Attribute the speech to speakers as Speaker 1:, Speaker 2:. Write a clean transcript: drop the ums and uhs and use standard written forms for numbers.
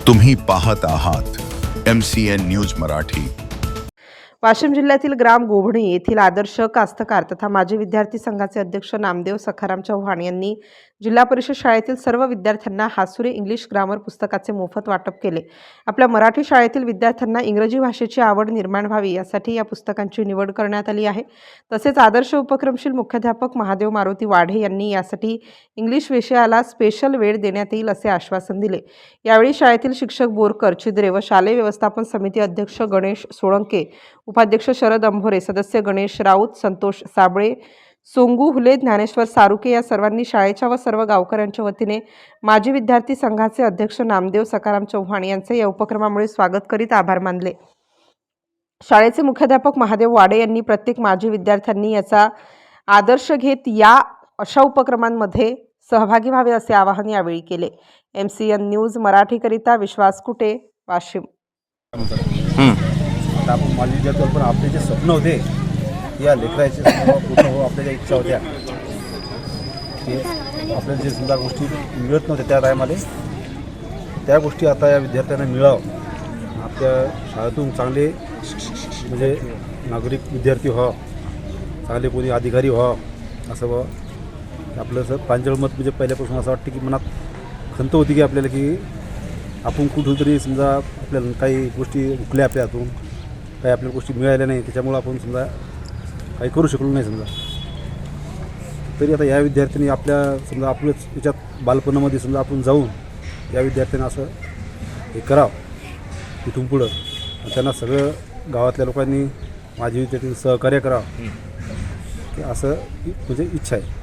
Speaker 1: तुम्ही पाहत आहात MCN न्यूज मराठी।
Speaker 2: वाशिम जिल्ह्यातील ग्राम गोभणी येथील आदर्श कास्तकार तथा माजी विद्यार्थी संघाचे अध्यक्ष नामदेव सखाराम चव्हाण यांनी जिल्हा परिषद शाळेतील सर्व विद्यार्थ्यांना हासुरे इंग्लिश ग्रामर पुस्तकाचे मोफत वाटप केले। आपल्या मराठी शाळेतील विद्यार्थ्यांना इंग्रजी भाषेची आवड निर्माण व्हावी यासाठी या पुस्तकांची निवड करण्यात आली आहे। तसेच आदर्श उपक्रमशील मुख्याध्यापक महादेव मारुती वाढे यांनी यासाठी इंग्लिश विषयाला स्पेशल वेळ देण्यात येईल असे आश्वासन दिले। यावेळी शाळेतील शिक्षक बोरकर छिद्रे व शालेय व्यवस्थापन समिती अध्यक्ष गणेश सोळंके, उपाध्यक्ष शरद अंभोरे, सदस्य गणेश राऊत, संतोष साबळे, सोंगू हुले, ज्ञानेश्वर सारुके या सर्वांनी शाळेच्या व सर्व गावकऱ्यांच्या वतीने माजी विद्यार्थी संघाचे अध्यक्ष नामदेव सखाराम चव्हाण यांचे या उपक्रमामुळे स्वागत करीत आभार मानले। शाळेचे मुख्याध्यापक महादेव वाडे यांनी प्रत्येक माजी विद्यार्थ्यांनी याचा आदर्श घेत या अशा उपक्रमांमध्ये सहभागी व्हावे असे आवाहन यावेळी केले। MCN न्यूज मराठीकरिता विश्वास कुटे, वाशिम।
Speaker 3: आता आपण माजी विद्यार्थी पण आपले जे स्वप्न होते या लेकराचे पूर्ण हो, आपल्या ज्या इच्छा होत्या ते आपल्याला जे समजा गोष्टी मिळत नव्हत्या त्या टायमाला त्या गोष्टी आता या विद्यार्थ्यांना मिळावं। आपल्या शाळेतून चांगले म्हणजे नागरिक विद्यार्थी व्हावं, चांगले कोणी अधिकारी व्हावं असं व्हावं आपलं असं प्रांजळ मत म्हणजे पहिल्यापासून असं वाटतं की मनात खंत होती की आपल्याला की आपण कुठून तरी समजा आपल्याला काही गोष्टी हुकल्या आपल्या हातून, काही आपल्याला गोष्टी मिळाल्या नाही, त्याच्यामुळं आपण समजा काही करू शकलो नाही समजा। तरी आता या विद्यार्थ्यांनी आपल्या समजा आपलंच याच्यात बालपणामध्ये समजा आपण जाऊन या विद्यार्थ्यांना असं हे करावं इथून पुढं, त्यांना सगळं गावातल्या लोकांनी माझी विद्यार्थ्यांनी सहकार्य करावं की असं म्हणजे इच्छा आहे।